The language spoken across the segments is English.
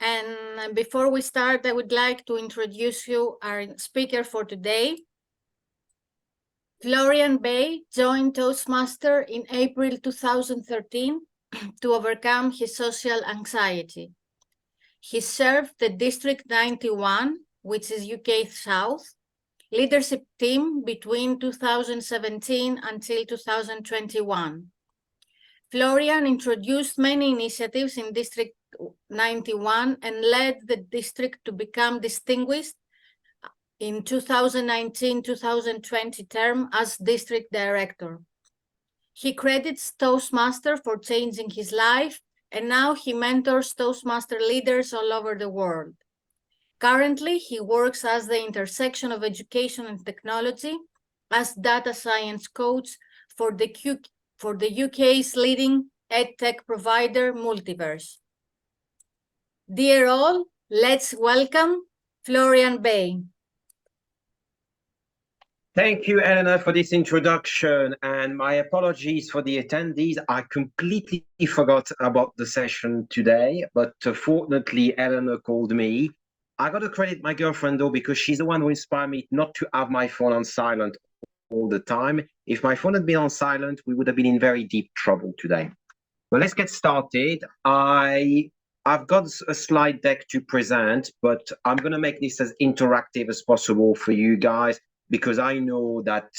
And before we start, I would like to introduce you our speaker for today. Florian Bay joined Toastmaster in April 2013 to overcome his social anxiety. He served the District 91, which is UK South, leadership team between 2017 until 2021. Florian introduced many initiatives in District 91 and led the district to become distinguished in 2019-2020 term as district director. He credits Toastmaster for changing his life, and now he mentors Toastmaster leaders all over the world. Currently, he works as the intersection of education and technology as data science coach for the UK's leading EdTech provider, Multiverse. Dear all, let's welcome Florian Bay. Thank you, Eleanor, for this introduction, and my apologies for the attendees. I completely forgot about the session today, but fortunately, Eleanor called me. I got to credit my girlfriend, though, because she's the one who inspired me not to have my phone on silent all the time. If my phone had been on silent, we would have been in very deep trouble today. Well, let's get started. I've got a slide deck to present, but I'm going to make this as interactive as possible for you guys, because I know that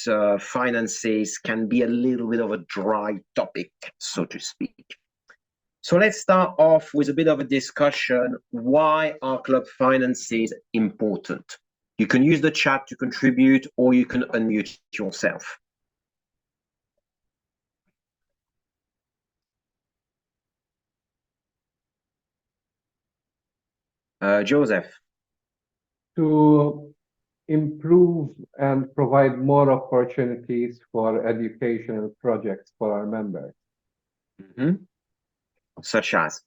finances can be a little bit of a dry topic, so to speak. So let's start off with a bit of a discussion. Why are club finances important? You can use the chat to contribute, or you can unmute yourself. Joseph. To improve and provide more opportunities for educational projects for our members. Mm-hmm. Such as?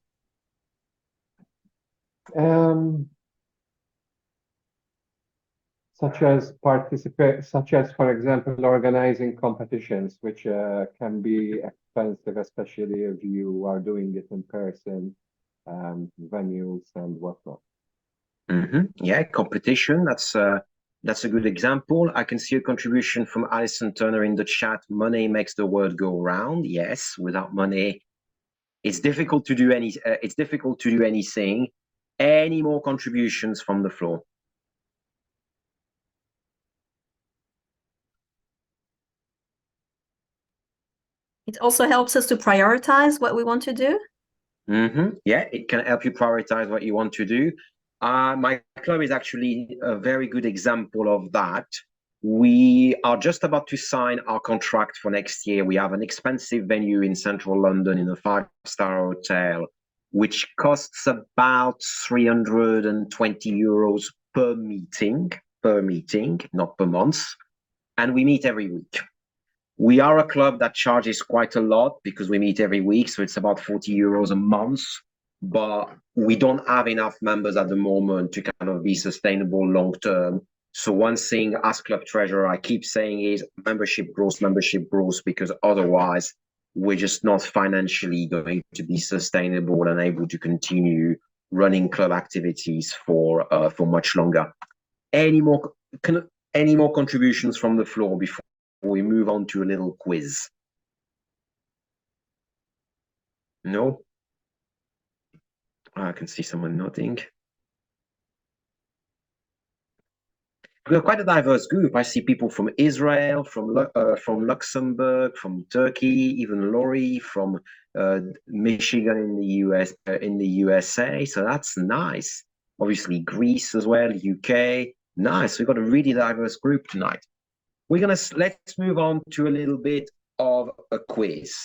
Such as, for example, organizing competitions, which can be expensive, especially if you are doing it in person, venues and whatnot. Mm-hmm. Yeah, competition. That's a good example. I can see a contribution from Alison Turner in the chat. Money makes the world go round. Yes, without money, it's difficult to do anything. Any more contributions from the floor? It also helps us to prioritize what we want to do. Mm-hmm. Yeah, it can help you prioritize what you want to do. My club is actually a very good example of that. We are just about to sign our contract for next year. We have an expensive venue in central London in a 5-star hotel, which costs about 320 euros per meeting, not per month. And we meet every week. We are a club that charges quite a lot because we meet every week. So it's about 40 euros a month. But we don't have enough members at the moment to kind of be sustainable long term. So one thing as club treasurer I keep saying is membership growth, because otherwise we're just not financially going to be sustainable and able to continue running club activities for much longer. Any more contributions from the floor before we move on to a little quiz? No? I can see someone nodding. We're quite a diverse group. I see people from Israel, from Luxembourg, from Turkey, even Laurie from Michigan in the USA. So that's nice. Obviously Greece as well, UK. Nice. We've got a really diverse group tonight. Let's move on to a little bit of a quiz,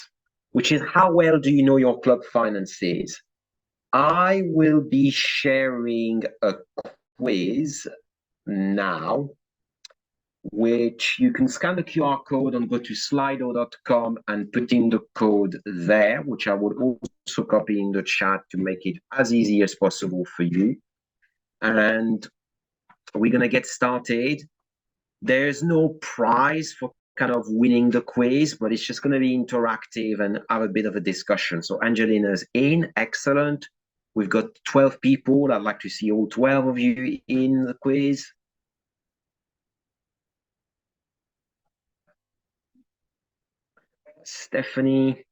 which is how well do you know your club finances? I will be sharing a quiz now, which you can scan the QR code and go to slido.com and put in the code there, which I would also copy in the chat to make it as easy as possible for you. And we're going to get started. There's no prize for kind of winning the quiz, but it's just going to be interactive and have a bit of a discussion. So Angelina's in, excellent. We've got 12 people. I'd like to see all 12 of you in the quiz. Stephanie.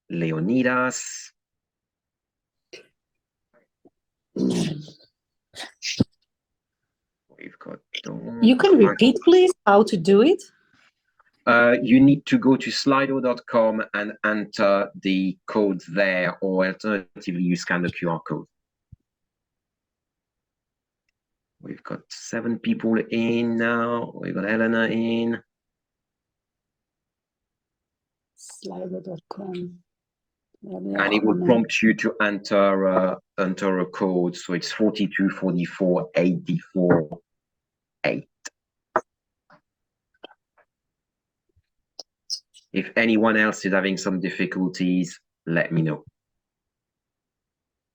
Leonidas. We've got You can repeat, please, how to do it? You need to go to slido.com and enter the codes there, or alternatively, you scan the QR code. We've got 7 people in now. We've got Elena in. Slido.com. And it will prompt you to enter a code. So it's 42 44 84 8. If anyone else is having some difficulties, let me know.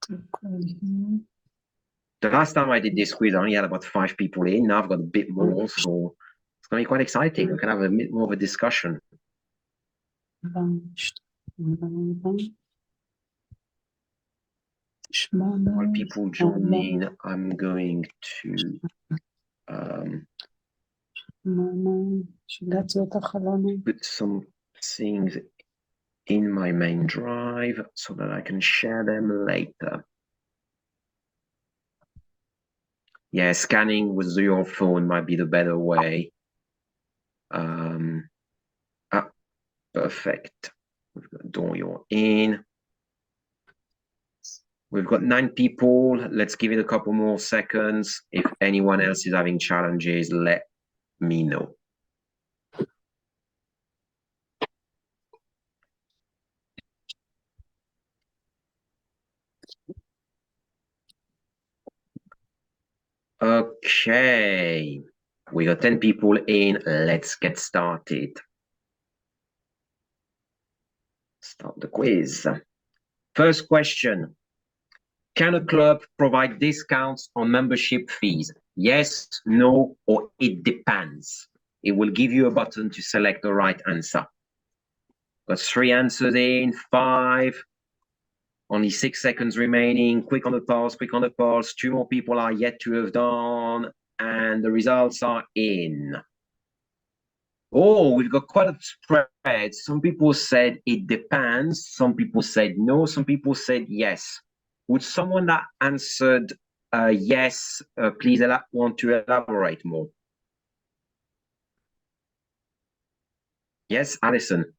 The last time I did this quiz, I only had about 5 people in. Now I've got a bit more, so it's going to be quite exciting. We can have a bit more of a discussion. While people join in, I'm going to put some things in my main drive so that I can share them later. Yeah, scanning with your phone might be the better way. Perfect. We've got Dorian in. We've got 9 people. Let's give it a couple more seconds. If anyone else is having challenges, let me know. Okay, we got 10 people in. Let's get started. Start the quiz. First question. Can a club provide discounts on membership fees? Yes, no, or it depends. It will give you a button to select the right answer. Got 3 answers in, 5. Only 6 seconds remaining. Quick on the pulse, quick on the pulse. 2 more people are yet to have done. And the results are in. Oh, we've got quite a spread. Some people said it depends. Some people said no. Some people said yes. Would someone that answered yes, please want to elaborate more? Yes, Alison.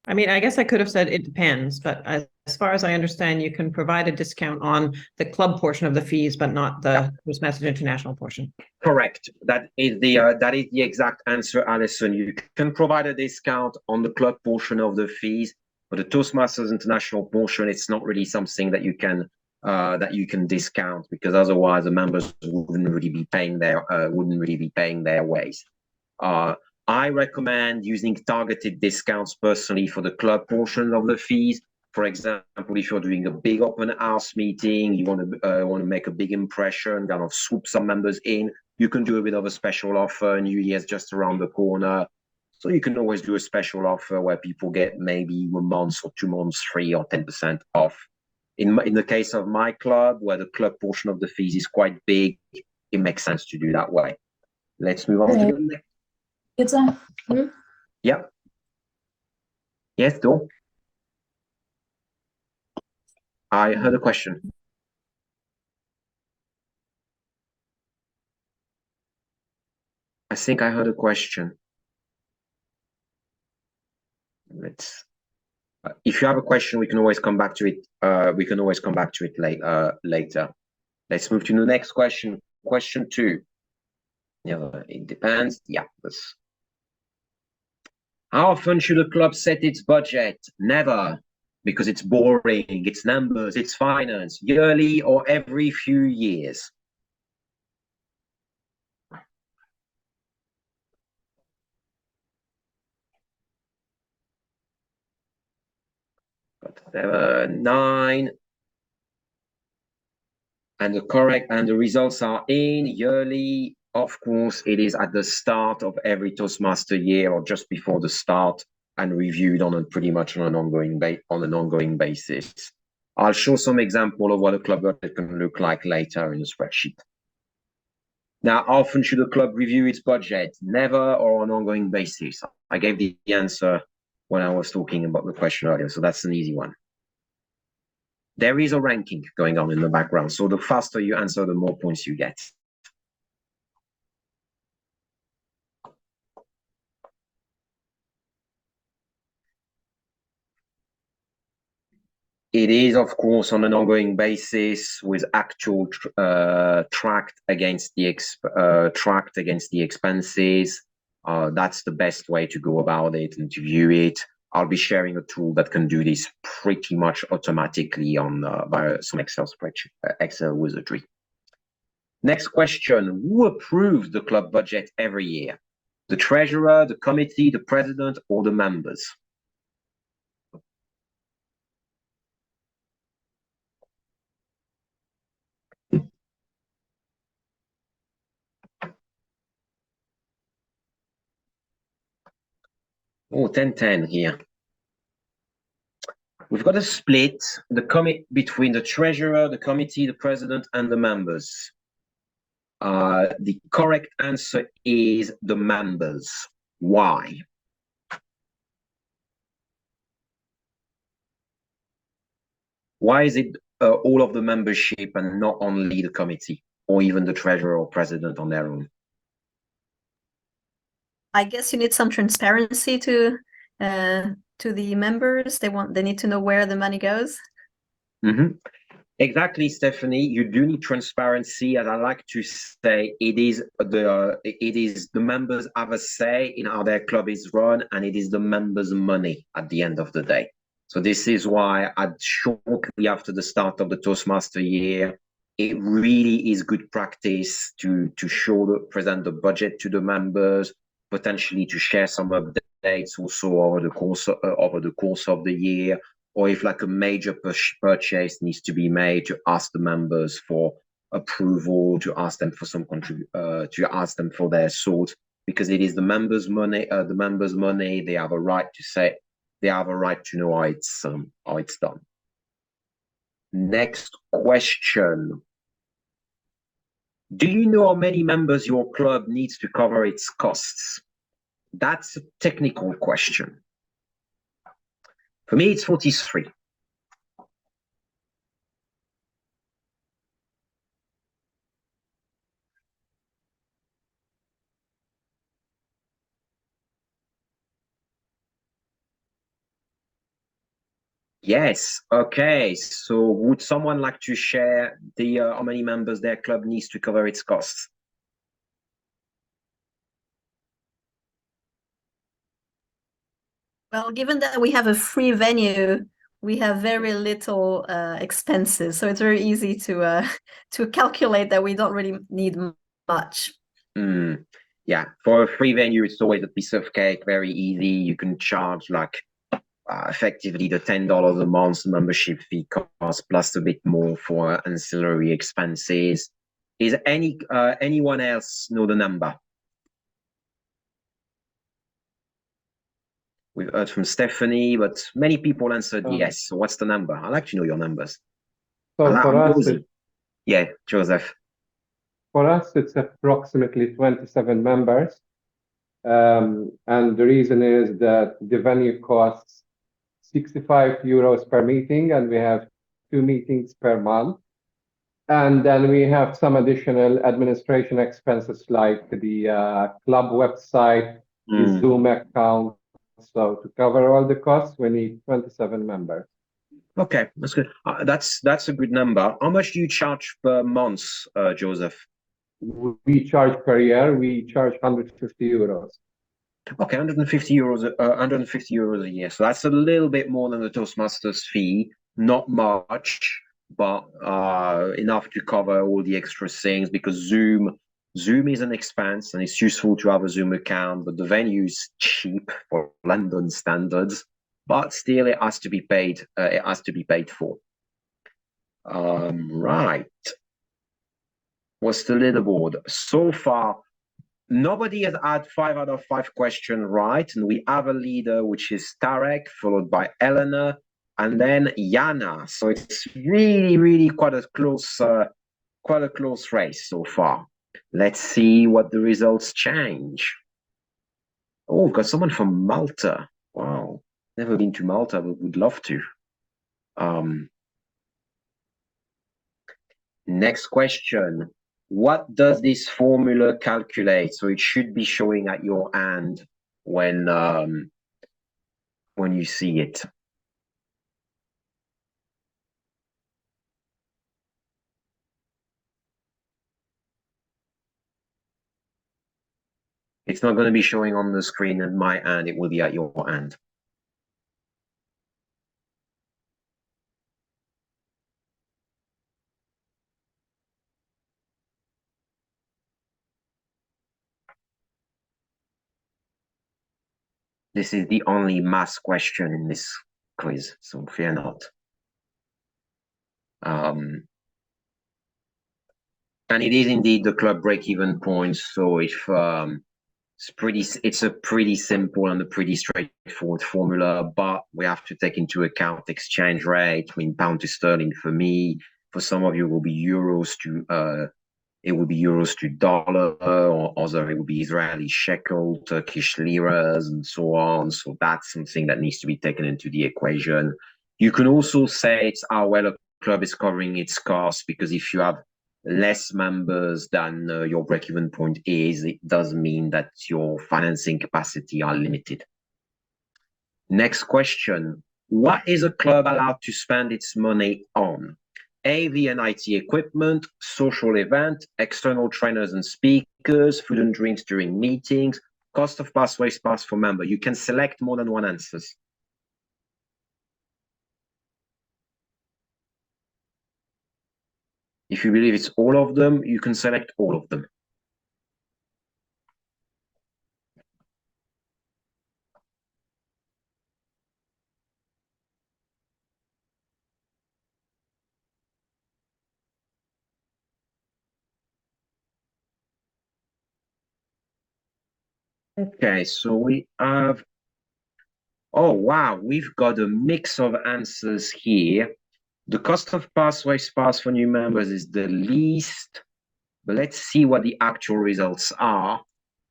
I mean, I guess I could have said it depends, but as far as I understand, you can provide a discount on the club portion of the fees, but not the Toastmasters International portion. Correct. That is the exact answer, Alison. You can provide a discount on the club portion of the fees, but the Toastmasters International portion, it's not really something that you can discount, because otherwise the members wouldn't really be paying their ways. I recommend using targeted discounts personally for the club portion of the fees. For example, if you're doing a big open house meeting, you want to make a big impression, kind of swoop some members in, you can do a bit of a special offer. New Year's just around the corner, so you can always do a special offer where people get maybe 1 month or 2 months free or 10% off. In the case of my club, where the club portion of the fees is quite big, it makes sense to do that way. Let's move on to the next. Yeah. Yes, Dawn. I heard a question. I think I heard a question. Let's. If you have a question, we can always come back to it. Later. Let's move to the next question. Question 2. Yeah, it depends. Yeah. How often should a club set its budget? Never, because it's boring. It's numbers. It's finance. Yearly or every few years. Got 9. And the results are in. Yearly. Of course, it is at the start of every Toastmaster year or just before the start. and reviewed on pretty much on an ongoing basis. I'll show some example of what a club budget can look like later in the spreadsheet. Now, how often should a club review its budget? Never, or on an ongoing basis. I gave the answer when I was talking about the question earlier, so that's an easy one. There is a ranking going on in the background, so the faster you answer, the more points you get. It is, of course, on an ongoing basis with actual tracked against the expenses. That's the best way to go about it and to view it. I'll be sharing a tool that can do this pretty much automatically on by some Excel spreadsheet, Excel wizardry. Next question: who approves the club budget every year? The treasurer, the committee, the president, or the members? Oh, 10-10 here. We've got a split between the treasurer, the committee, the president, and the members. The correct answer is the members. Why? Why is it all of the membership and not only the committee or even the treasurer or president on their own? I guess you need some transparency to the members. They need to know where the money goes. Mm-hmm. Exactly, Stephanie. You do need transparency, as I like to say. It is the members have a say in how their club is run, and it is the members' money at the end of the day. So this is why, shortly after the start of the Toastmaster year, it really is good practice to present the budget to the members, potentially to share some updates also over the course of the year, or if like a major purchase needs to be made, to ask the members for approval, to ask them for some to ask them for their thoughts, because it is the members' money. The members' money. They have a right to say. They have a right to know how it's done. Next question. Do you know how many members your club needs to cover its costs? That's a technical question. For me, it's 43. Yes. Okay. So would someone like to share the how many members their club needs to cover its costs? Well, given that we have a free venue, we have very little expenses, so it's very easy to calculate that we don't really need much. Yeah, for a free venue, it's always a piece of cake, very easy. You can charge like effectively the $10 a month membership fee cost plus a bit more for ancillary expenses. Is anyone else know the number? We've heard from Stephanie, but many people answered yes. So what's the number? I'd like to know your numbers. So for us, yeah, Joseph. For us, it's approximately 27 members. And the reason is that the venue costs 65 euros per meeting, and we have 2 meetings per month. And then we have some additional administration expenses like the club website, the Zoom account. So to cover all the costs, we need 27 members. Okay, that's good. That's a good number. How much do you charge per month, Joseph? We charge per year. We charge 150 euros. Okay, 150 euros. 150 euros a year. So that's a little bit more than the Toastmasters fee. Not much, but enough to cover all the extra things, because Zoom is an expense and it's useful to have a Zoom account, but the venue is cheap for London standards, but still it has to be paid. It has to be paid for. Right. What's the leaderboard? So far, nobody has had 5 out of 5 questions right, and we have a leader, which is Tarek, followed by Eleanor, and then Yana. So it's really quite a close race so far. Let's see what the results change. Oh, we've got someone from Malta. Wow, never been to Malta, but would love to. Next question. What does this formula calculate? So it should be showing at your hand when you see it. It's not going to be showing on the screen at my hand. It will be at your hand. This is the only math question in this quiz, so fear not. And it is indeed the club break-even point. So if it's a pretty simple and a pretty straightforward formula, but we have to take into account exchange rate. I mean, pound to sterling for me. For some of you, it will be euros to dollar, or other it will be Israeli shekel, Turkish liras, and so on. So that's something that needs to be taken into the equation. You can also say it's how well a club is covering its costs, because if you have less members than your break-even point is, it does mean that your financing capacity are limited. Next question. What is a club allowed to spend its money on? AV and IT equipment, social event, external trainers and speakers, food and drinks during meetings, cost of pass, race pass for member. You can select more than one answers. If you believe it's all of them, you can select all of them. Okay, so we have, oh wow, we've got a mix of answers here. The cost of pass, race pass for new members is the least, but let's see what the actual results are.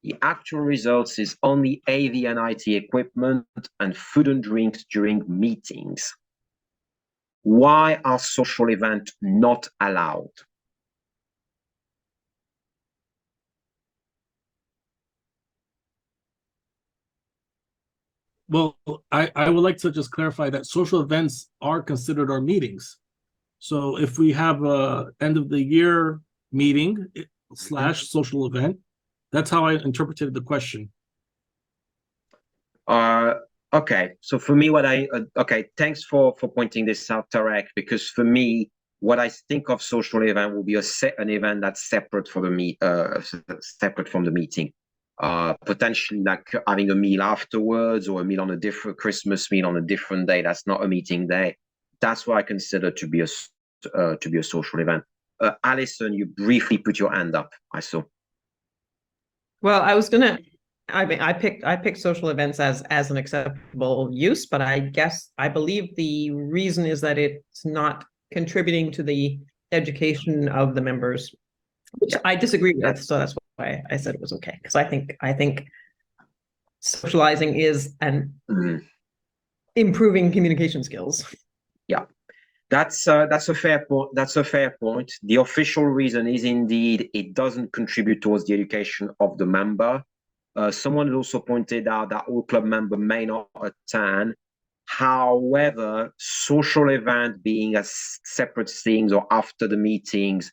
The actual results is only AV and IT equipment and food and drinks during meetings. Why are social events not allowed? Well, I would like to just clarify that social events are considered our meetings. So if we have a end of the year meeting / social event, that's how I interpreted the question. Okay, so for me, okay, thanks for pointing this out, Tarek, because for me, what I think of social event will be an event that's separate from the meeting. Potentially like having a meal afterwards, or a meal on a different Christmas meal on a different day. That's not a meeting day. That's what I consider to be a social event. Alison, you briefly put your hand up, I saw. Well, I picked social events as an acceptable use, but I believe the reason is that it's not contributing to the education of the members, which I disagree with. So that's why I said it was okay, because I think socializing is an improving communication skills. Yeah, that's a fair point. That's a fair point. The official reason is indeed it doesn't contribute towards the education of the member. Someone also pointed out that all club member may not attend. However, social event being a separate things or after the meetings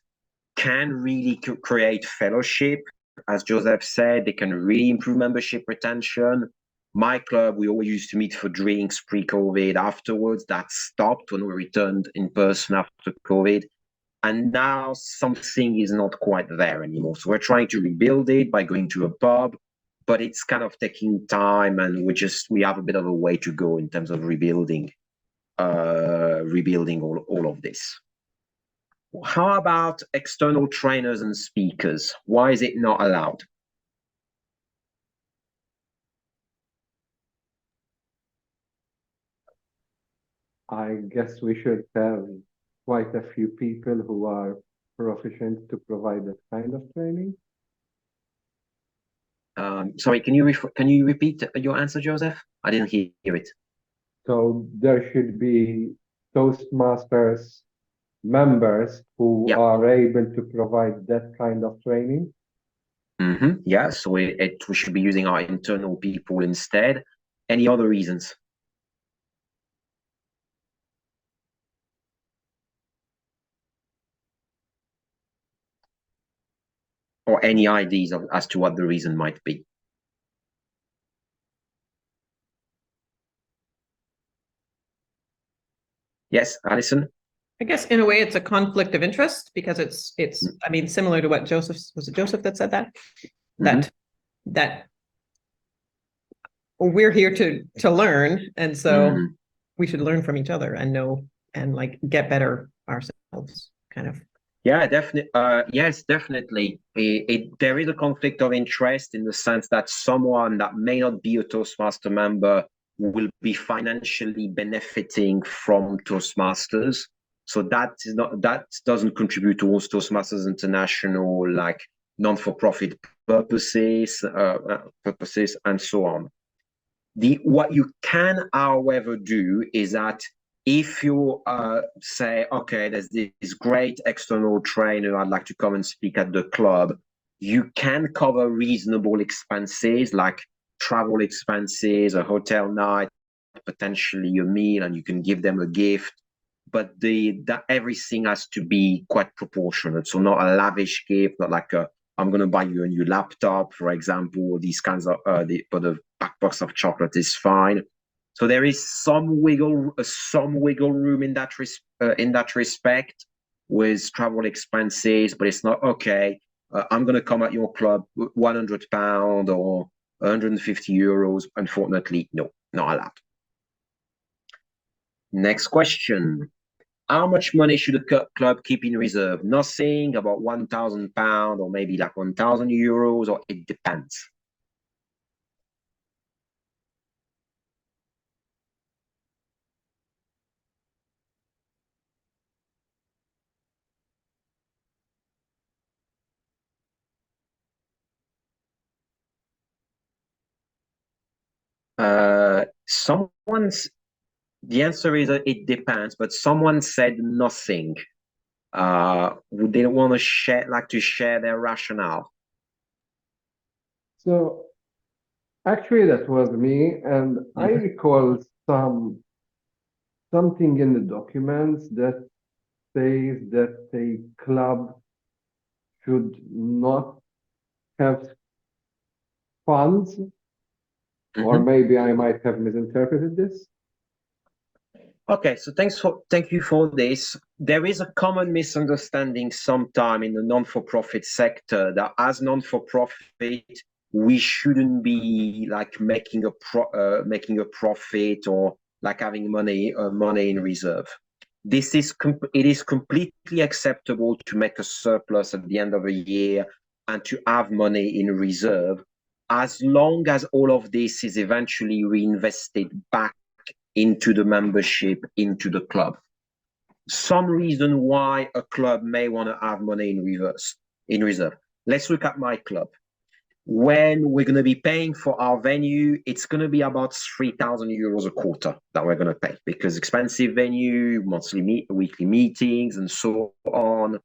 can really create fellowship. As Joseph said, they can really improve membership retention. My club, we always used to meet for drinks pre-COVID. Afterwards, that stopped when we returned in person after COVID. And now something is not quite there anymore. So we're trying to rebuild it by going to a pub, but it's kind of taking time, and we have a bit of a way to go in terms of rebuilding all of this. How about external trainers and speakers? Why is it not allowed? I guess we should have quite a few people who are proficient to provide that kind of training. Sorry, can you repeat your answer, Joseph? I didn't hear it. So there should be Toastmasters members who are able to provide that kind of training. Yeah, so we should be using our internal people instead. Any other reasons? Or any ideas as to what the reason might be? Yes, Alison? I guess in a way it's a conflict of interest because it's I mean, similar to what Joseph, was it Joseph that said that? That we're here to learn, and so we should learn from each other and know and like get better ourselves, kind of. Yeah, definitely. Yes, definitely. There is a conflict of interest in the sense that someone that may not be a Toastmaster member will be financially benefiting from Toastmasters. So that doesn't contribute towards Toastmasters International, like non-for-profit purposes and so on. What you can, however, do is that if you say, okay, there's this great external trainer, I'd like to come and speak at the club, you can cover reasonable expenses like travel expenses, a hotel night, potentially a meal, and you can give them a gift. But everything has to be quite proportionate. So not a lavish gift, not like I'm going to buy you a new laptop, for example. These kinds of but a back box of chocolate is fine. So there is some wiggle room in that respect with travel expenses, but it's not okay. I'm going to come at your club £100 or 150 euros. Unfortunately, no, not allowed. Next question. How much money should a club keep in reserve? Nothing, about £1,000 or maybe like 1,000 euros, or it depends. The answer is it depends, but someone said nothing. Would they want to share their rationale? So actually that was me, and I recall something in the documents that says that a club should not have funds, or maybe I might have misinterpreted this. Okay, so thank you for this. There is a common misunderstanding sometime in the non-for-profit sector that as non-for-profit, we shouldn't be like making a profit or like having money in reserve. It is completely acceptable to make a surplus at the end of a year and to have money in reserve, as long as all of this is eventually reinvested back into the membership, into the club. Some reason why a club may want to have money in reserve. Let's look at my club. When we're going to be paying for our venue, it's going to be about 3,000 euros a quarter that we're going to pay, because expensive venue, weekly meetings, and so on.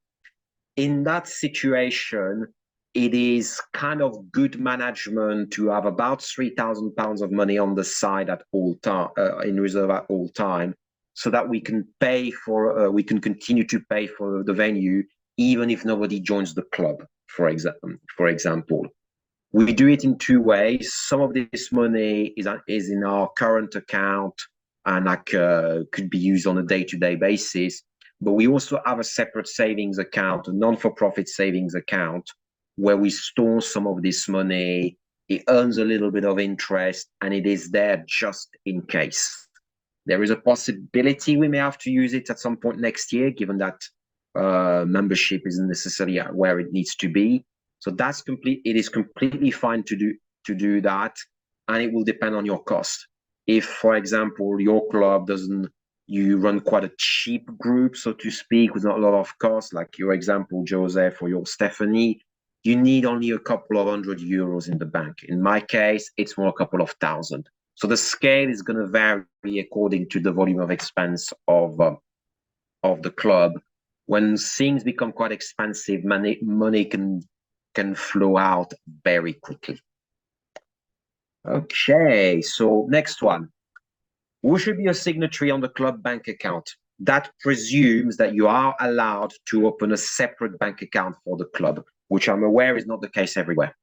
In that situation, it is kind of good management to have about £3,000 of money on the side at all time, in reserve at all time, so that we can continue to pay for the venue, even if nobody joins the club. For example, we do it in two ways. Some of this money is in our current account and could be used on a day-to-day basis. But we also have a separate savings account, a non-for-profit savings account, where we store some of this money. It earns a little bit of interest, and it is there just in case. There is a possibility we may have to use it at some point next year, given that membership isn't necessarily where it needs to be. So it is completely fine to do that, and it will depend on your cost. If, for example, your club doesn't you run quite a cheap group, so to speak, with not a lot of costs, like your example, Joseph, or your Stephanie, you need only a couple of €100 in the bank. In my case, it's more a couple of thousand. So the scale is going to vary according to the volume of expense of the club. When things become quite expensive, money can flow out very quickly. Okay, so next one. Who should be a signatory on the club bank account? That presumes that you are allowed to open a separate bank account for the club, which I'm aware is not the case everywhere.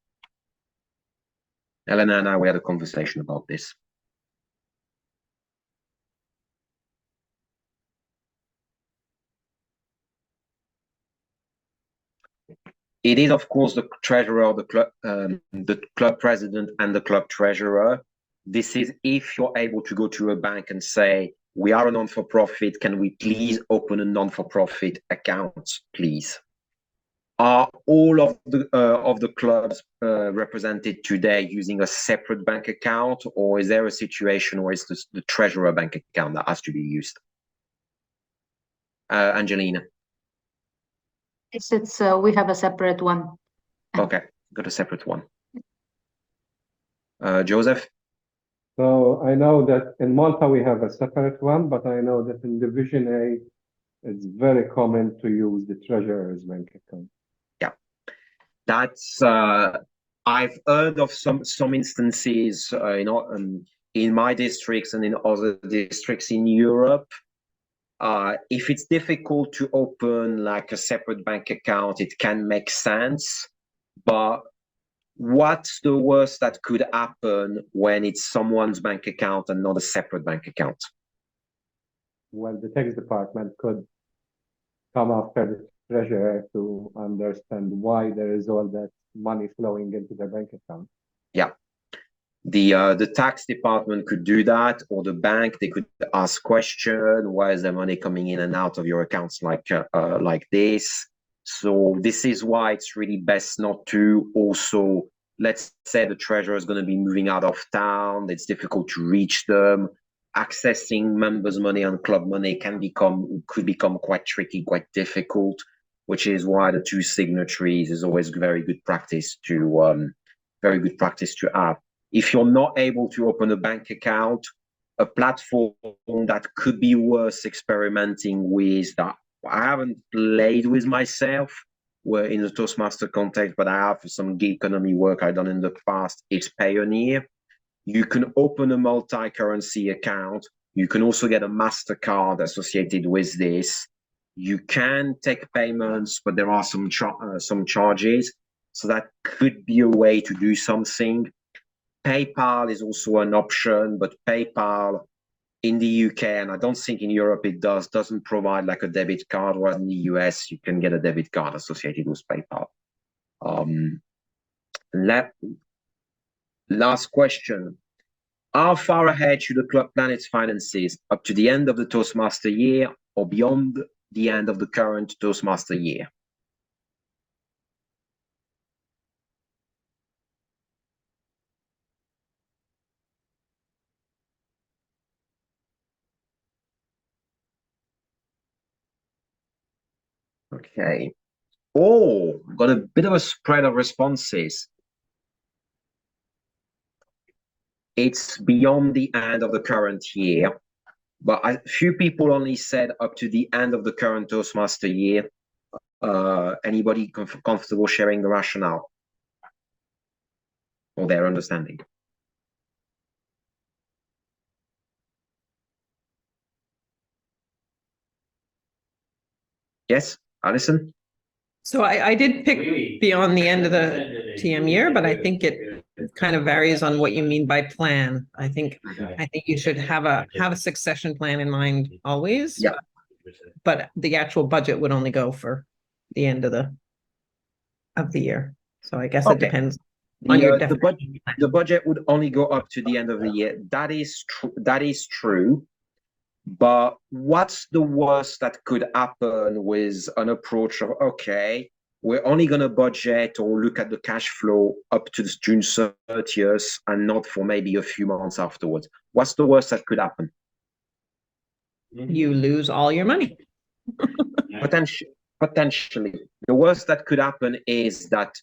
Elena and I, we had a conversation about this. It is, of course, the treasurer of the club president and the club treasurer. This is if you're able to go to a bank and say, we are a non-for-profit, can we please open a non-for-profit account, please? Are all of the clubs represented today using a separate bank account, or is there a situation where it's the treasurer bank account that has to be used? Angelina? It's we have a separate one. Okay, got a separate one. Joseph? So I know that in Malta we have a separate one, but I know that in Division A, it's very common to use the treasurer's bank account. Yeah, that's I've heard of some instances, in my districts and in other districts in Europe. If it's difficult to open like a separate bank account, it can make sense, but what's the worst that could happen when it's someone's bank account and not a separate bank account? Well, the tax department could come after the treasurer to understand why there is all that money flowing into the bank account. Yeah. The tax department could do that, or the bank, they could ask question, why is the money coming in and out of your accounts like this? So this is why it's really best not to. Also, let's say the treasurer is going to be moving out of town, it's difficult to reach them. Accessing members' money and club money could become quite tricky, quite difficult, which is why the two signatories is always very good practice to have. If you're not able to open a bank account, a platform that could be worth experimenting with, that I haven't played with myself, where in the Toastmaster context, but I have some gig economy work I've done in the past, is Payoneer. You can open a multi-currency account. You can also get a MasterCard associated with this. You can take payments, but there are some charges. So that could be a way to do something. PayPal is also an option, but PayPal in the UK, and I don't think in Europe it doesn't provide like a debit card, whereas in the US you can get a debit card associated with PayPal. Last question. How far ahead should the club plan its finances? Up to the end of the Toastmaster year or beyond the end of the current Toastmaster year? Okay. Oh, got a bit of a spread of responses. It's beyond the end of the current year, but a few people only said up to the end of the current Toastmaster year. Anybody comfortable sharing the rationale or their understanding? Yes, Alison? So I did pick beyond the end of the TM year, but I think it kind of varies on what you mean by plan. I think you should have a succession plan in mind always. Yeah. But the actual budget would only go for the end of the year. So I guess it depends on your definition. The budget would only go up to the end of the year. That is true. That is true. But what's the worst that could happen with an approach of, okay, we're only going to budget or look at the cash flow up to June 30th and not for maybe a few months afterwards? What's the worst that could happen? you lose all your money. Potentially. The worst that could happen is that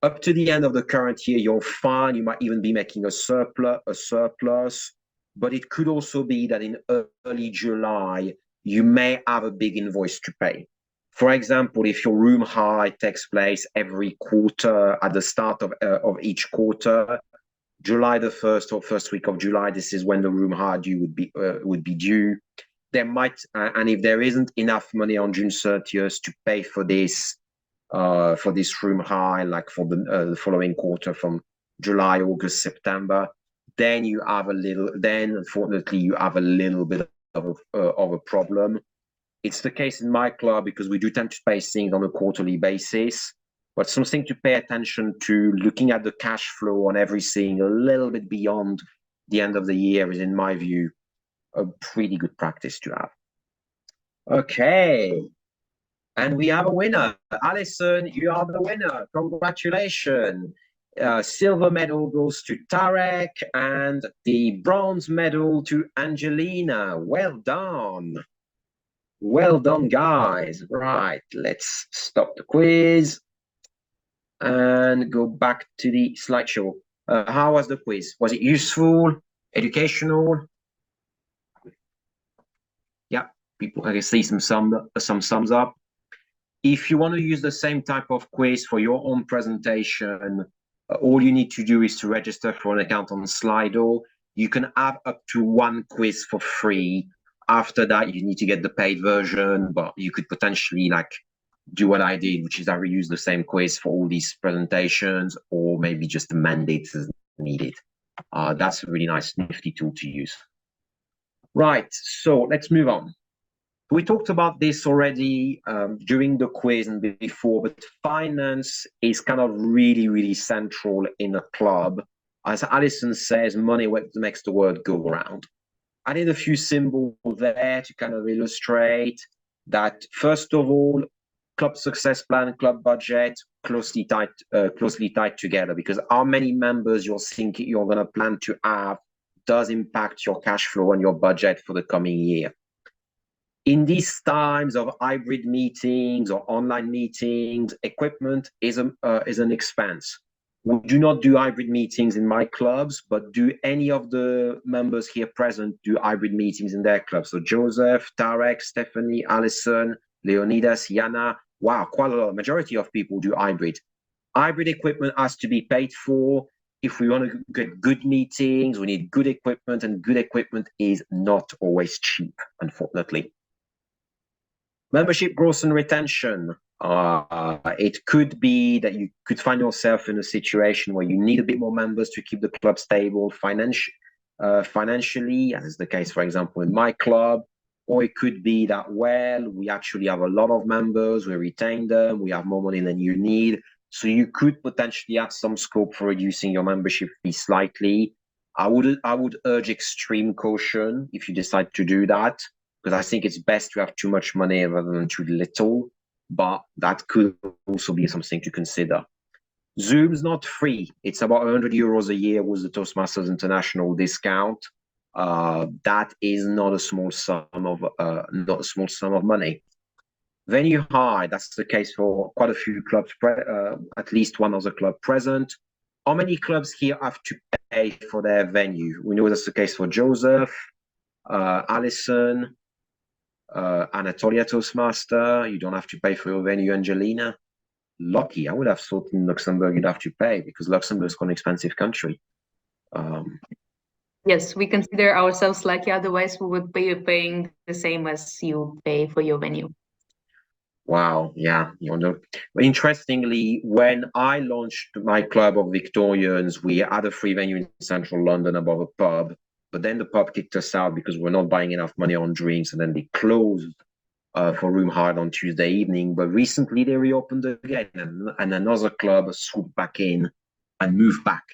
up to the end of the current year, you're fine. You might even be making a surplus, but it could also be that in early July, you may have a big invoice to pay. For example, if your room hire takes place every quarter at the start of each quarter, July the 1st or first week of July, this is when the room hire due would be due. There might, and if there isn't enough money on June 30th to pay for this room hire, like for the following quarter from July, August, September, then you have unfortunately you have a little bit of a problem. It's the case in my club because we do tend to pay things on a quarterly basis, but something to pay attention to, looking at the cash flow on everything a little bit beyond the end of the year is, in my view, a pretty good practice to have. Okay. And we have a winner. Alison, you are the winner. Congratulations. Silver medal goes to Tarek and the bronze medal to Angelina. Well done. Well done, guys. Right, let's stop the quiz and go back to the slideshow. How was the quiz? Was it useful, educational? Yeah, people, I can see some thumbs up. If you want to use the same type of quiz for your own presentation, all you need to do is to register for an account on Slido. You can have up to one quiz for free. After that, you need to get the paid version, but you could potentially like do what I did, which is I reuse the same quiz for all these presentations, or maybe just amend it as needed. That's a really nice, nifty tool to use. Right, so let's move on. We talked about this already during the quiz and before, but finance is kind of really, really central in a club. As Alison says, money makes the world go around. I did a few symbols there to kind of illustrate that, first of all, club success plan, club budget, closely tied together, because how many members you're thinking you're going to plan to have does impact your cash flow and your budget for the coming year. In these times of hybrid meetings or online meetings, equipment is an expense. We do not do hybrid meetings in my clubs, but do any of the members here present do hybrid meetings in their clubs? So Joseph, Tarek, Stephanie, Alison, Leonidas, Yana. Wow, quite a lot. Majority of people do hybrid. Hybrid equipment has to be paid for. If we want to get good meetings, we need good equipment, and good equipment is not always cheap, unfortunately. Membership growth and retention. It could be that you could find yourself in a situation where you need a bit more members to keep the club stable financially, as is the case, for example, in my club. Or it could be that, well, we actually have a lot of members, we retain them, we have more money than you need. So you could potentially have some scope for reducing your membership fee slightly. I would urge extreme caution if you decide to do that, because I think it's best to have too much money rather than too little. But that could also be something to consider. Zoom's not free. It's about €100 a year with the Toastmasters International discount. That is not a small sum of money. Venue high, that's the case for quite a few clubs, at least one other club present. How many clubs here have to pay for their venue? We know that's the case for Joseph, Alison, Anatolia Toastmaster. You don't have to pay for your venue, Angelina. Lucky. I would have thought in Luxembourg you'd have to pay, because Luxembourg is quite an expensive country. Yes, we consider ourselves lucky. Otherwise, we would be paying the same as you pay for your venue. Wow. Yeah. You know, interestingly, when I launched my club of Victorians, we had a free venue in central London above a pub. But then the pub kicked us out because we're not buying enough money on drinks, and then they closed for room hire on Tuesday evening. But recently they reopened again, and another club swooped back in and moved back.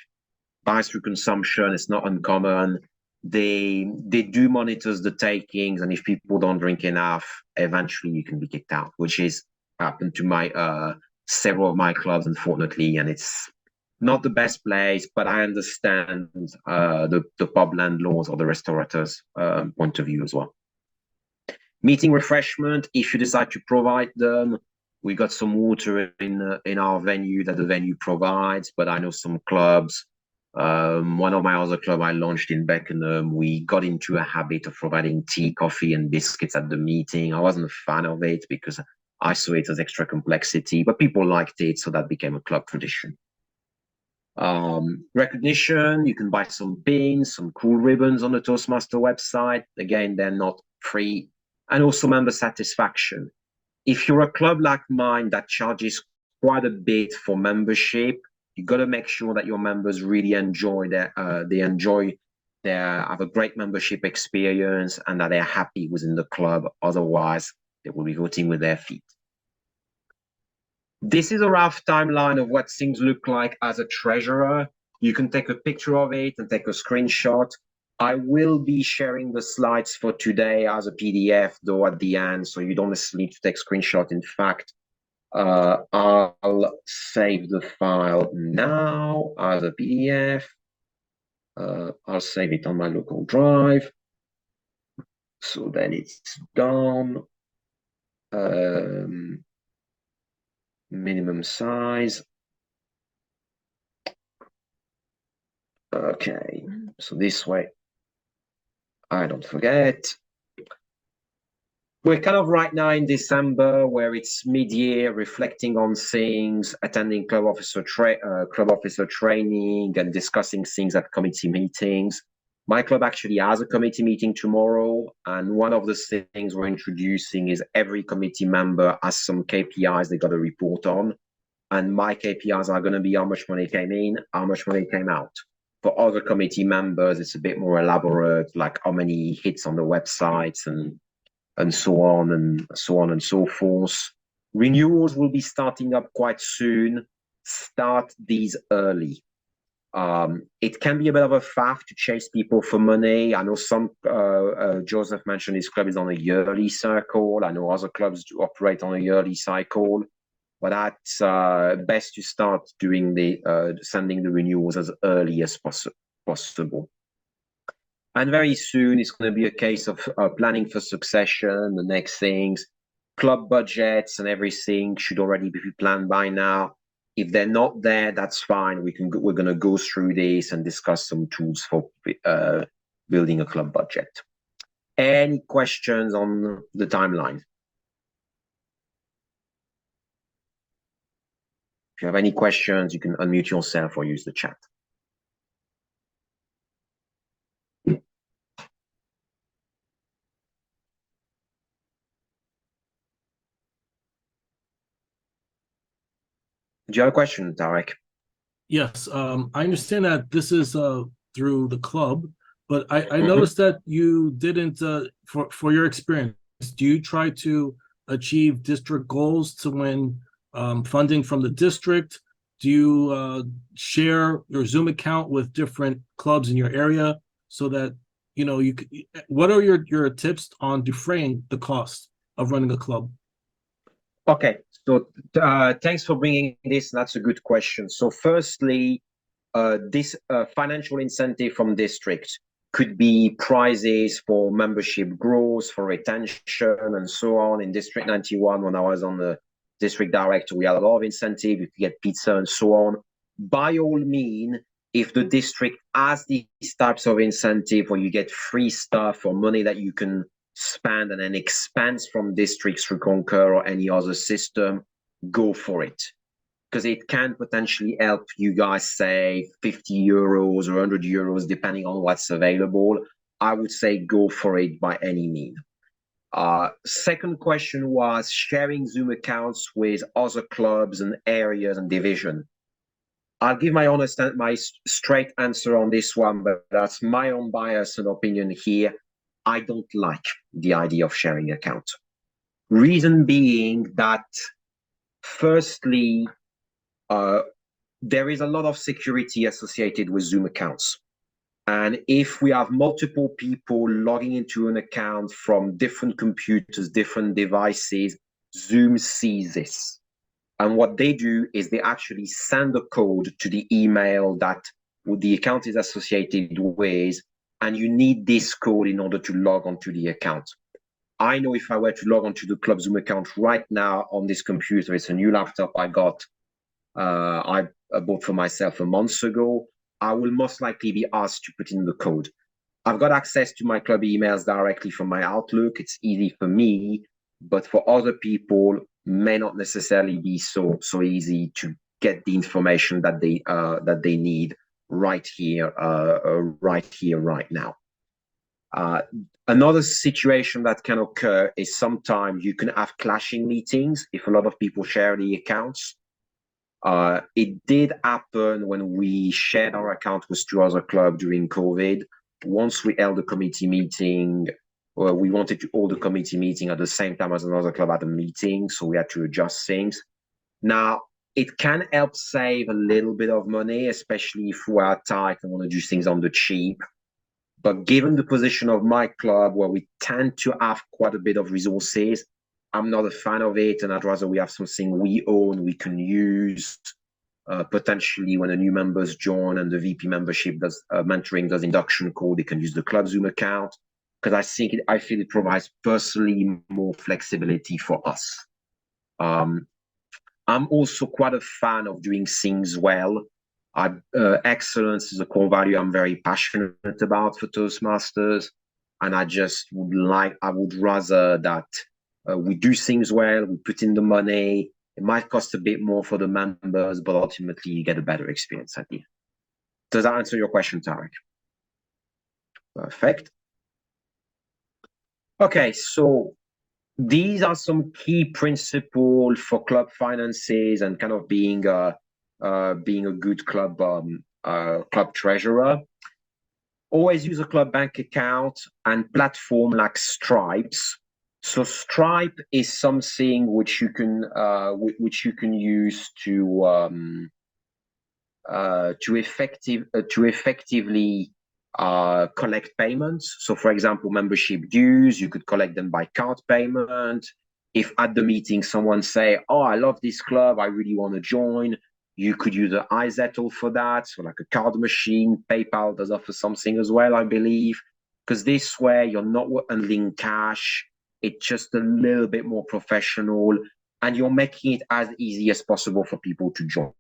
Buys through consumption, it's not uncommon. They do monitor the takings, and if people don't drink enough, eventually you can be kicked out, which is happened to my several of my clubs, unfortunately, and it's not the best place, but I understand the pub landlords or the restaurateurs' point of view as well. Meeting refreshment, if you decide to provide them, we got some water in our venue that the venue provides, but I know some clubs, one of my other club I launched in Beckenham, we got into a habit of providing tea, coffee, and biscuits at the meeting. I wasn't a fan of it because I saw it as extra complexity, but people liked it, so that became a club tradition. Recognition, you can buy some pins, some cool ribbons on the Toastmaster website. Again, they're not free. And also member satisfaction. If you're a club like mine that charges quite a bit for membership, you got to make sure that your members really enjoy have a great membership experience and that they're happy within the club. Otherwise, they will be voting with their feet. This is a rough timeline of what things look like as a treasurer. You can take a picture of it and take a screenshot. I will be sharing the slides for today as a PDF, though, at the end, so you don't necessarily need to take screenshot. In fact, I'll save the file now as a PDF. I'll save it on my local drive. So then it's done. Minimum size. Okay, so this way I don't forget. We're kind of right now in December where it's mid-year, reflecting on things, attending club officer training and discussing things at committee meetings. My club actually has a committee meeting tomorrow, and one of the things we're introducing is every committee member has some KPIs they got to report on, and my KPIs are going to be how much money came in, how much money came out. For other committee members, it's a bit more elaborate, like how many hits on the websites and so on and so forth. Renewals will be starting up quite soon. Start these early. It can be a bit of a faff to chase people for money. I know some, Joseph mentioned his club is on a yearly cycle. I know other clubs do operate on a yearly cycle, but that's best to start doing sending the renewals as early as possible. And very soon it's going to be a case of planning for succession, the next things, club budgets and everything should already be planned by now. If they're not there, that's fine. We're going to go through this and discuss some tools for building a club budget. Any questions on the timeline? If you have any questions, you can unmute yourself or use the chat. Do you have a question, Tarek? Yes, I understand that this is through the club, but I noticed that you didn't, for your experience, do you try to achieve district goals to win funding from the district? Do you share your Zoom account with different clubs in your area so that, you know, what are your tips on defraying the cost of running a club? Okay, so thanks for bringing this. That's a good question. So firstly, this financial incentive from district could be prizes for membership growth, for retention, and so on. In District 91, when I was on the district director, we had a lot of incentive. You could get pizza and so on. By all means, if the district has these types of incentive where you get free stuff or money that you can spend and then expense from districts through Concur or any other system, go for it. Because it can potentially help you guys save 50 euros or 100 euros, depending on what's available. I would say go for it by any means. Second question was sharing Zoom accounts with other clubs and areas and division. I'll give my straight answer on this one, but that's my own bias and opinion here. I don't like the idea of sharing accounts. Reason being that, firstly, there is a lot of security associated with Zoom accounts. And if we have multiple people logging into an account from different computers, different devices, Zoom sees this. And what they do is they actually send a code to the email that the account is associated with, and you need this code in order to log onto the account. I know if I were to log onto the Club Zoom account right now on this computer, it's a new laptop I got, I bought for myself a month ago, I will most likely be asked to put in the code. I've got access to my club emails directly from my Outlook. It's easy for me, but for other people, may not necessarily be so easy to get the information that they need right here, right now. Another situation that can occur is sometimes you can have clashing meetings if a lot of people share the accounts. It did happen when we shared our account with 2 other clubs during COVID. Once we held a committee meeting, we wanted to hold a committee meeting at the same time as another club had a meeting, so we had to adjust things. Now, it can help save a little bit of money, especially if we are tight and want to do things on the cheap. But given the position of my club, where we tend to have quite a bit of resources, I'm not a fan of it, and I'd rather we have something we own, we can use, potentially when a new members join and the VP membership does mentoring, does induction call, they can use the Club Zoom account, because I feel it provides personally more flexibility for us. I'm also quite a fan of doing things well. Excellence is a core value I'm very passionate about for Toastmasters, and I would rather that we do things well, we put in the money. It might cost a bit more for the members, but ultimately you get a better experience at the end. Does that answer your question, Tarek? Perfect. Okay, so these are some key principles for club finances and kind of being a good club treasurer. Always use a club bank account and platform like Stripes. So Stripe is something which you can use to effectively collect payments. So, for example, membership dues, you could collect them by card payment. If at the meeting someone say, "Oh, I love this club, I really want to join," you could use an iZettle for that, so like a card machine. PayPal does offer something as well, I believe, because this way you're not handling cash. It's just a little bit more professional, and you're making it as easy as possible for people to join.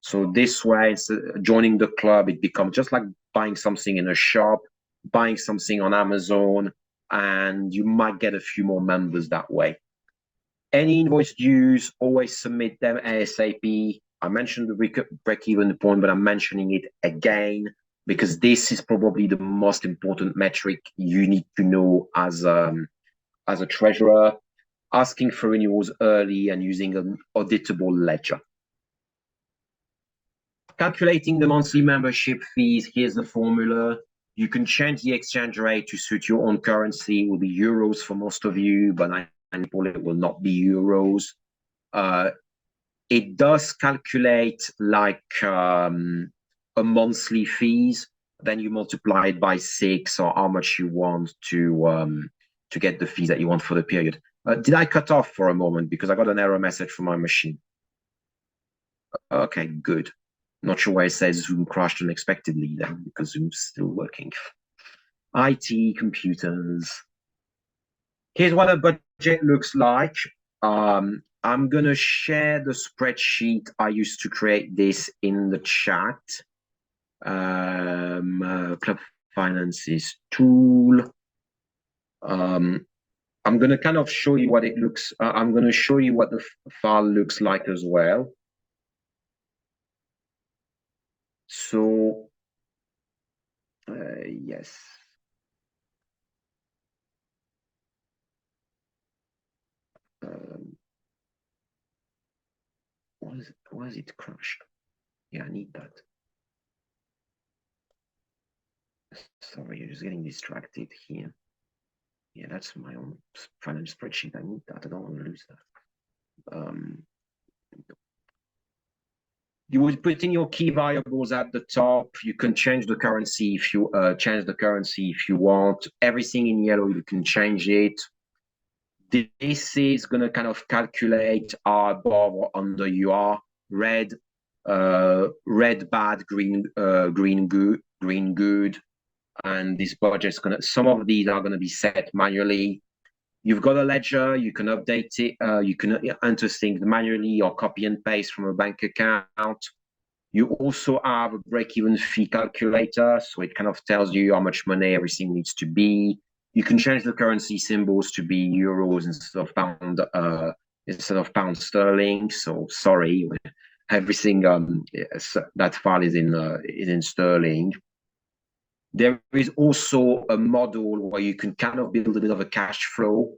So this way, joining the club, it becomes just like buying something in a shop, buying something on Amazon, and you might get a few more members that way. Any invoice dues, always submit them ASAP. I mentioned the break-even point, but I'm mentioning it again because this is probably the most important metric you need to know as a treasurer. Asking for renewals early and using an auditable ledger. Calculating the monthly membership fees, here's the formula. You can change the exchange rate to suit your own currency. It will be euros for most of you, but it will not be euros. It does calculate like a monthly fees. Then you multiply it by 6 or how much you want to get the fees that you want for the period. Did I cut off for a moment because I got an error message from my machine? Okay, good. Not sure why it says Zoom crashed unexpectedly then, because Zoom's still working. IT, computers. Here's what a budget looks like. I'm going to share the spreadsheet I used to create this in the chat. Club Finances tool. I'm going to kind of show you what it looks. I'm going to show you what the file looks like as well. So, yes. Why is it crashed? Yeah, I need that. Sorry, I'm just getting distracted here. Yeah, that's my own finance spreadsheet. I need that. I don't want to lose that. You would put in your key variables at the top. You can change the currency if you want. Everything in yellow, you can change it. This is going to kind of calculate above or under you are. Red bad, green good. And this budget's some of these are going to be set manually. You've got a ledger, you can update it, you can enter things manually or copy and paste from a bank account. You also have a break-even fee calculator, so it kind of tells you how much money everything needs to be. You can change the currency symbols to be euros instead of pound sterling. So sorry, everything that file is in sterling. There is also a model where you can kind of build a bit of a cash flow.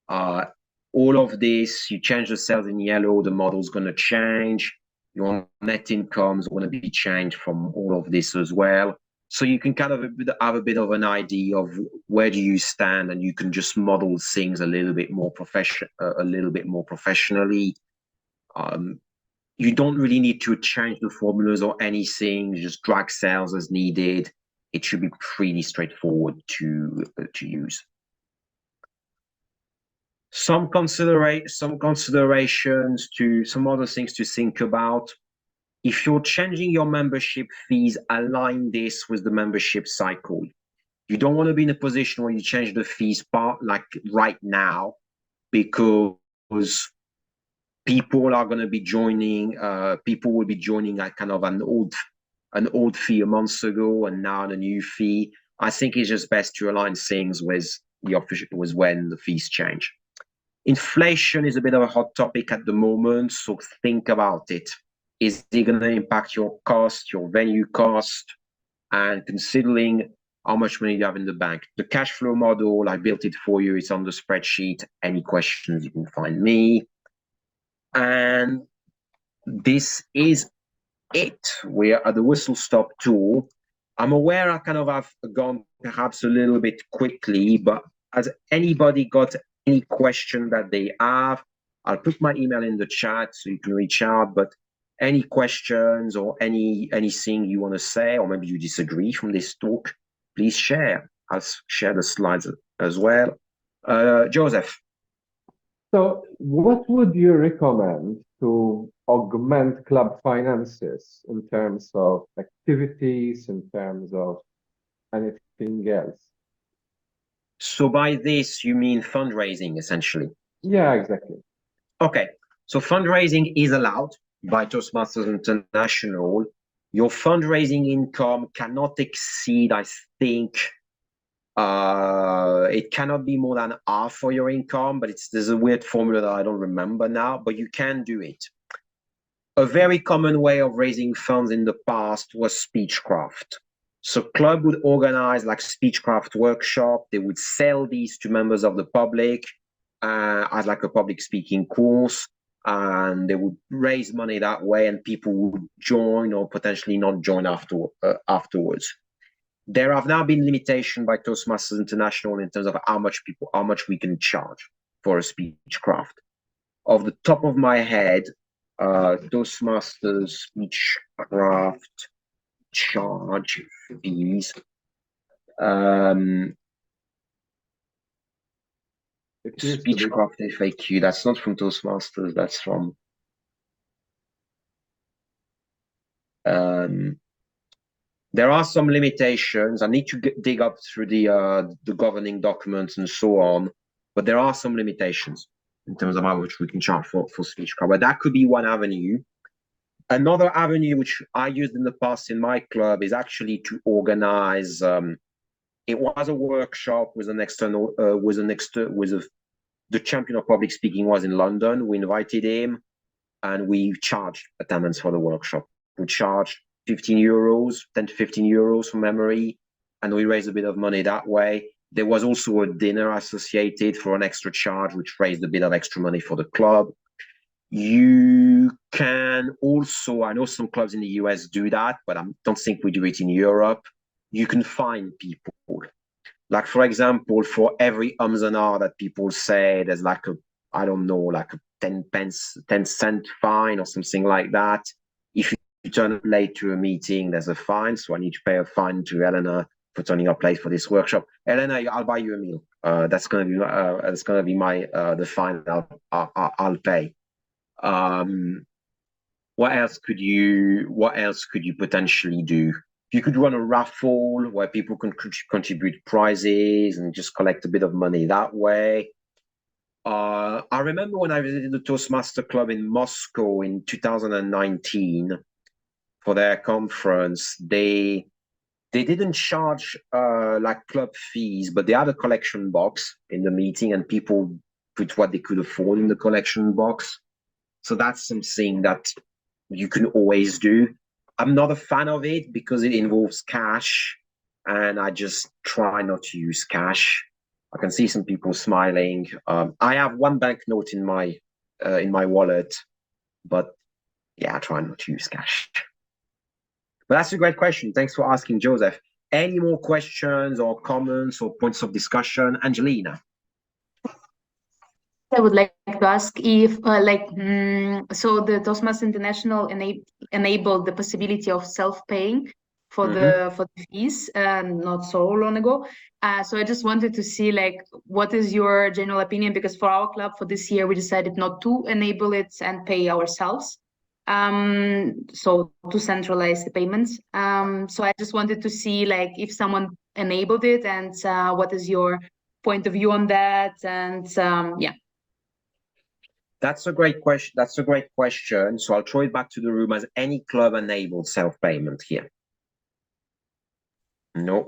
All of this, you change the cells in yellow, the model's going to change. Your net income is going to be changed from all of this as well. So you can kind of have a bit of an idea of where do you stand, and you can just model things a little bit more professionally. You don't really need to change the formulas or anything. You just drag cells as needed. It should be pretty straightforward to use. Some considerations to some other things to think about. If you're changing your membership fees, align this with the membership cycle. You don't want to be in a position where you change the fees like right now, because people are going to be joining. People will be joining like kind of an old fee a month ago, and now the new fee. I think it's just best to align things with when the fees change. Inflation is a bit of a hot topic at the moment, so think about it. Is it going to impact your cost, your venue cost, and considering how much money you have in the bank? The cash flow model, I built it for you. It's on the spreadsheet. Any questions, you can find me. And this is it. We're at the whistle stop tool. I'm aware I kind of have gone perhaps a little bit quickly, but has anybody got any question that they have? I'll put my email in the chat so you can reach out, but any questions or anything you want to say, or maybe you disagree from this talk, please share. I'll share the slides as well. Joseph. So what would you recommend to augment club finances in terms of activities, in terms of anything else? So by this, you mean fundraising, essentially? Yeah, exactly. Okay, so fundraising is allowed by Toastmasters International. Your fundraising income cannot exceed, I think, it cannot be more than half for your income, but there's a weird formula that I don't remember now, but you can do it. A very common way of raising funds in the past was speechcraft. So club would organize like speechcraft workshop. They would sell these to members of the public as like a public speaking course, and they would raise money that way, and people would join or potentially not join afterwards. There have now been limitations by Toastmasters International in terms of how much we can charge for a speechcraft. Off the top of my head, Toastmasters speechcraft charge fees. Speechcraft FAQ, that's not from Toastmasters, that's from there are some limitations. I need to dig up through the governing documents and so on, but there are some limitations in terms of how much we can charge for speechcraft. But that could be one avenue. Another avenue which I used in the past in my club is actually to organize. It was a workshop with an external, the champion of public speaking was in London. We invited him, and we charged attendance for the workshop. We charged 15 euros, 10 to 15 euros from memory, and we raised a bit of money that way. There was also a dinner associated for an extra charge, which raised a bit of extra money for the club. You can also, I know some clubs in the US do that, but I don't think we do it in Europe. You can find people. Like, for example, for every ums and ahs that people say, there's like a, I don't know, like a 10-cent fine or something like that. If you turn up late to a meeting, there's a fine. So I need to pay a fine to Elena for turning up late for this workshop. Elena, I'll buy you a meal. That's gonna be my the fine I'll pay. What else could you potentially do? You could run a raffle where people can contribute prizes and just collect a bit of money that way. I remember when I visited the Toastmaster Club in Moscow in 2019 for their conference. They didn't charge like club fees, but they had a collection box in the meeting, and people put what they could afford in the collection box. So that's something that you can always do. I'm not a fan of it because it involves cash, and I just try not to use cash. I can see some people smiling. I have one banknote in my wallet, but yeah, I try not to use cash. But that's a great question. Thanks for asking, Joseph. Any more questions or comments or points of discussion? Angelina. I would like to ask if, so the Toastmasters International enabled the possibility of self-paying for the fees, not so long ago. So I just wanted to see, like, what is your general opinion? Because for our club, for this year, we decided not to enable it and pay ourselves. So to centralize the payments. So I just wanted to see, like, if someone enabled it, and what is your point of view on that? And yeah. That's a great question. That's a great question. So I'll throw it back to the room. Has any club enabled self-payment here? No.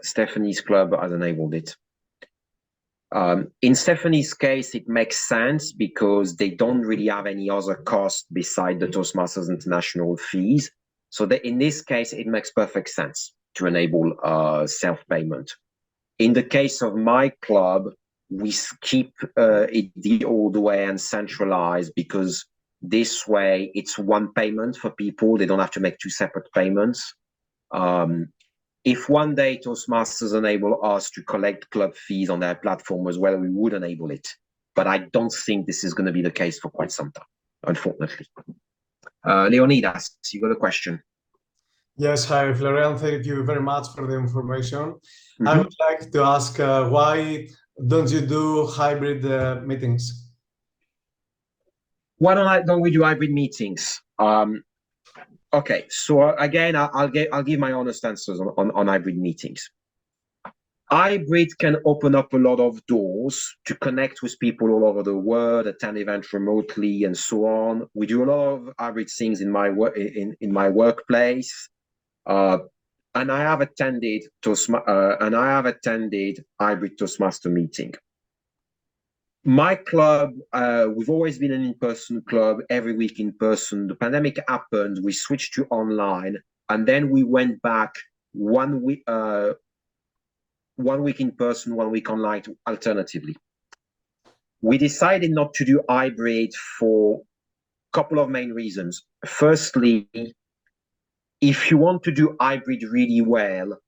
Stephanie's club has enabled it. In Stephanie's case, it makes sense because they don't really have any other cost beside the Toastmasters International fees. So in this case, it makes perfect sense to enable self-payment. In the case of my club, we keep it the old way and centralize, because this way it's one payment for people. They don't have to make two separate payments. If one day Toastmasters enable us to collect club fees on their platform as well, we would enable it. But I don't think this is going to be the case for quite some time, unfortunately. Leonidas, you got a question? Yes, hi, Florian. Thank you very much for the information. I would like to ask, why don't you do hybrid meetings? Why don't we do hybrid meetings? Okay, so again, I'll give my honest answers on hybrid meetings. Hybrid can open up a lot of doors to connect with people all over the world, attend events remotely, and so on. We do a lot of hybrid things in my workplace, and I have attended hybrid Toastmaster meeting. My club, we've always been an in-person club, every week in person. The pandemic happened, we switched to online, and then we went back 1 week in person, 1 week online alternatively. We decided not to do hybrid for a couple of main reasons. Firstly, if you want to do hybrid really well,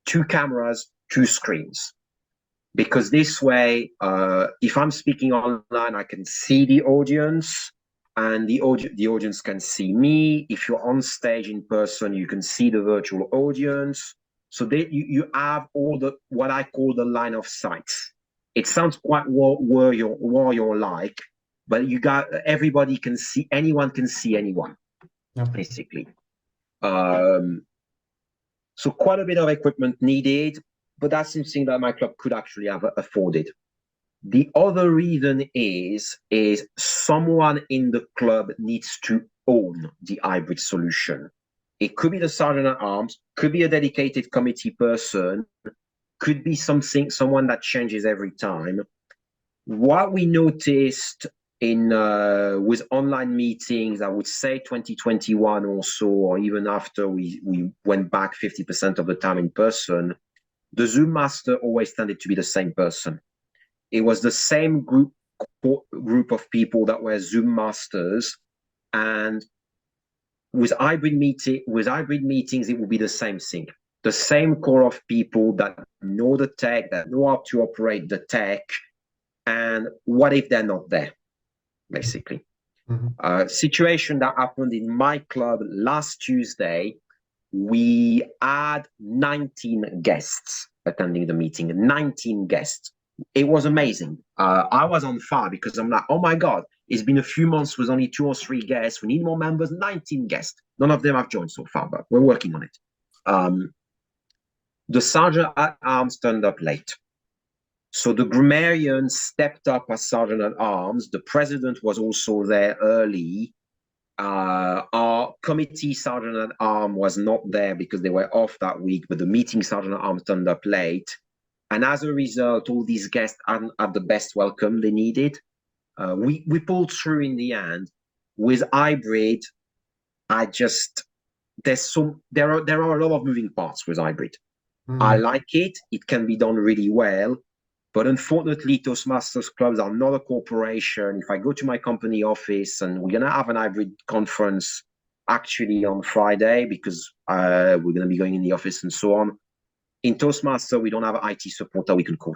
2 cameras, 2 screens. Because this way, if I'm speaking online, I can see the audience, and the audience can see me. If you're on stage in person, you can see the virtual audience. So you have all what I call the line of sight. It sounds quite warrior-like, but everybody can see, anyone can see anyone, basically. So quite a bit of equipment needed, but that's something that my club could actually have afforded. The other reason is someone in the club needs to own the hybrid solution. It could be the sergeant at arms, could be a dedicated committee person, could be someone that changes every time. What we noticed with online meetings, I would say 2021 or so, or even after we went back 50% of the time in person, the Zoom master always tended to be the same person. It was the same group of people that were Zoom masters, and with hybrid meetings, it will be the same thing. The same core of people that know the tech, that know how to operate the tech, and what if they're not there, basically. Situation that happened in my club last Tuesday, we had 19 guests attending the meeting, 19 guests. It was amazing. I was on fire because I'm like, oh my God, it's been a few months with only 2 or 3 guests. We need more members, 19 guests. None of them have joined so far, but we're working on it. The sergeant at arms turned up late. So the grammarian stepped up as sergeant at arms. The president was also there early. Our committee sergeant at arms was not there because they were off that week, but the meeting sergeant at arms turned up late. And as a result, all these guests hadn't had the best welcome they needed. We pulled through in the end. With hybrid, there are a lot of moving parts with hybrid. I like it. It can be done really well. But unfortunately, Toastmasters clubs are not a corporation. If I go to my company office, and we're going to have an hybrid conference actually on Friday because we're going to be going in the office and so on. In Toastmaster, we don't have IT support that we can call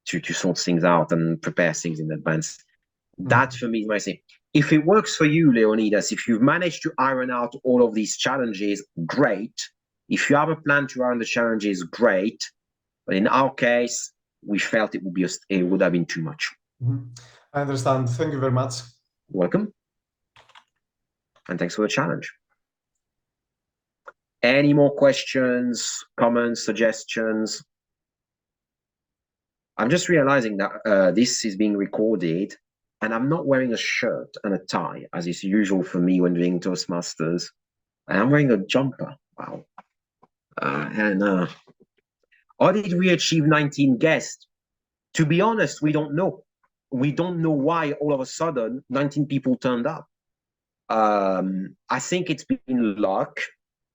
to sort things out and prepare things in advance. That for me is my thing. If it works for you, Leonidas, if you've managed to iron out all of these challenges, great. If you have a plan to iron the challenges, great. But in our case, we felt it would have been too much. I understand. Thank you very much. Welcome. And thanks for the challenge. Any more questions, comments, suggestions? I'm just realizing that this is being recorded and I'm not wearing a shirt and a tie as is usual for me when doing Toastmasters. And I'm wearing a jumper. Wow. How did we achieve 19 guests? To be honest, we don't know. We don't know why all of a sudden 19 people turned up. I think it's been luck.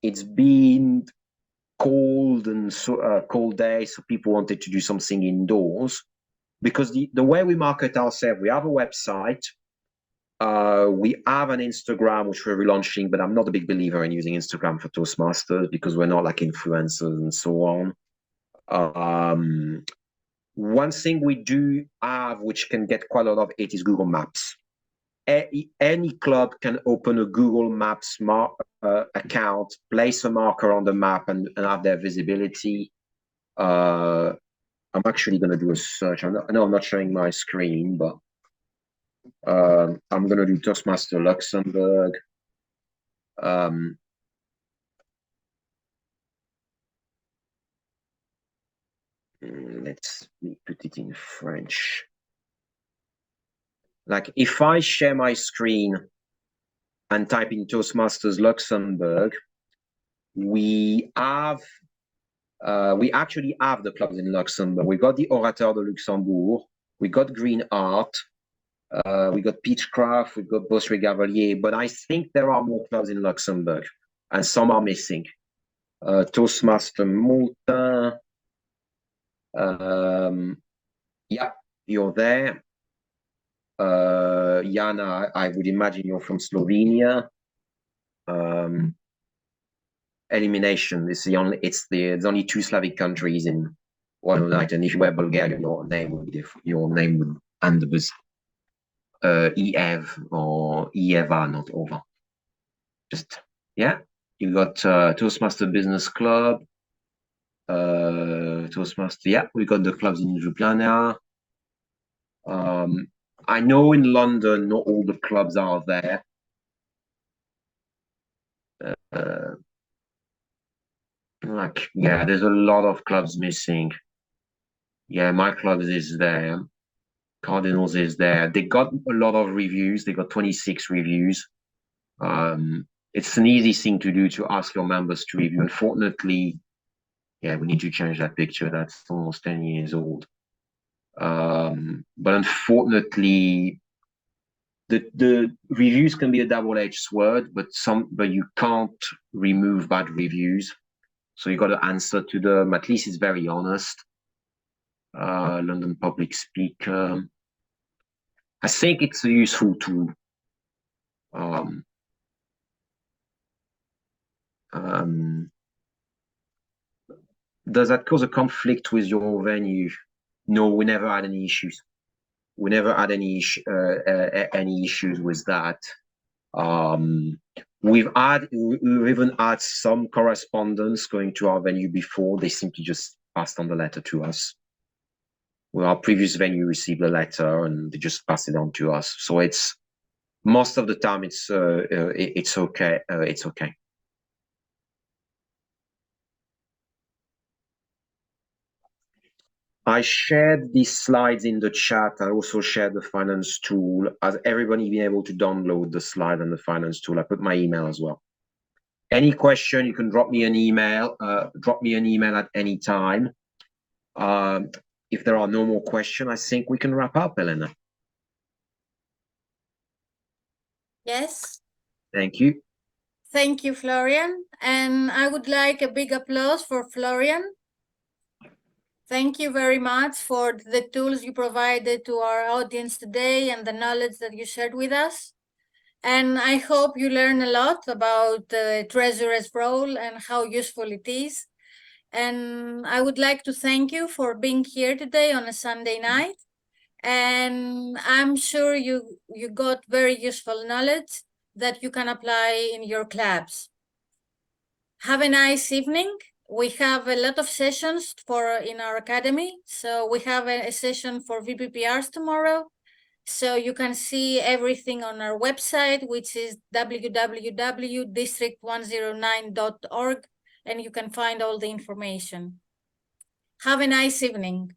It's been cold and cold day, so people wanted to do something indoors. Because the way we market ourselves, we have a website, we have an Instagram which we're relaunching, but I'm not a big believer in using Instagram for Toastmasters because we're not like influencers and so on. One thing we do have, which can get quite a lot of it, is Google Maps. Any club can open a Google Maps account, place a marker on the map, and have their visibility. I'm actually going to do a search. I know I'm not showing my screen, but I'm going to do Toastmaster Luxembourg. Let's put it in French. Like if I share my screen and type in Toastmasters Luxembourg, we actually have the clubs in Luxembourg. We got the Orateur de Luxembourg, we got Green Art, we got Peachcraft, we got Boss Regavalier, but I think there are more clubs in Luxembourg and some are missing. Toastmaster Malta. Yeah, you're there. Jana, I would imagine you're from Slovenia. Elimination is there's only 2 Slavic countries in one night, and if you were Bulgarian, your name would end with Ev or Eva, not over. Just yeah, you got Toastmaster Business Club. Toastmaster, yeah, we got the clubs in Ljubljana. I know in London, not all the clubs are there. Yeah, there's a lot of clubs missing. Yeah, my clubs is there. Cardinals is there. They got a lot of reviews. They got 26 reviews. It's an easy thing to do to ask your members to review. Unfortunately, yeah, we need to change that picture. That's almost 10 years old. But unfortunately, the reviews can be a double-edged sword, but you can't remove bad reviews. So you got to answer to them. At least it's very honest. London Public Speaker. I think it's a useful tool. Does that cause a conflict with your venue? No, we never had any issues. We never had any issues with that. We've even had some correspondence going to our venue before. They simply just passed on the letter to us. Well, our previous venue received a letter and they just passed it on to us. So it's most of the time it's okay. It's okay. I shared these slides in the chat. I also shared the finance tool. Has everybody been able to download the slide and the finance tool? I put my email as well. Any question, you can drop me an email. Drop me an email at any time. If there are no more questions, I think we can wrap up, Elena. Yes. Thank you. Thank you, Florian. And I would like a big applause for Florian. Thank you very much for the tools you provided to our audience today and the knowledge that you shared with us. And I hope you learn a lot about the treasurer's role and how useful it is. And I would like to thank you for being here today on a Sunday night. And I'm sure you got very useful knowledge that you can apply in your clubs. Have a nice evening. We have a lot of sessions in our academy. So we have a session for VPPRs tomorrow. So you can see everything on our website, which is www.district109.org, and you can find all the information. Have a nice evening.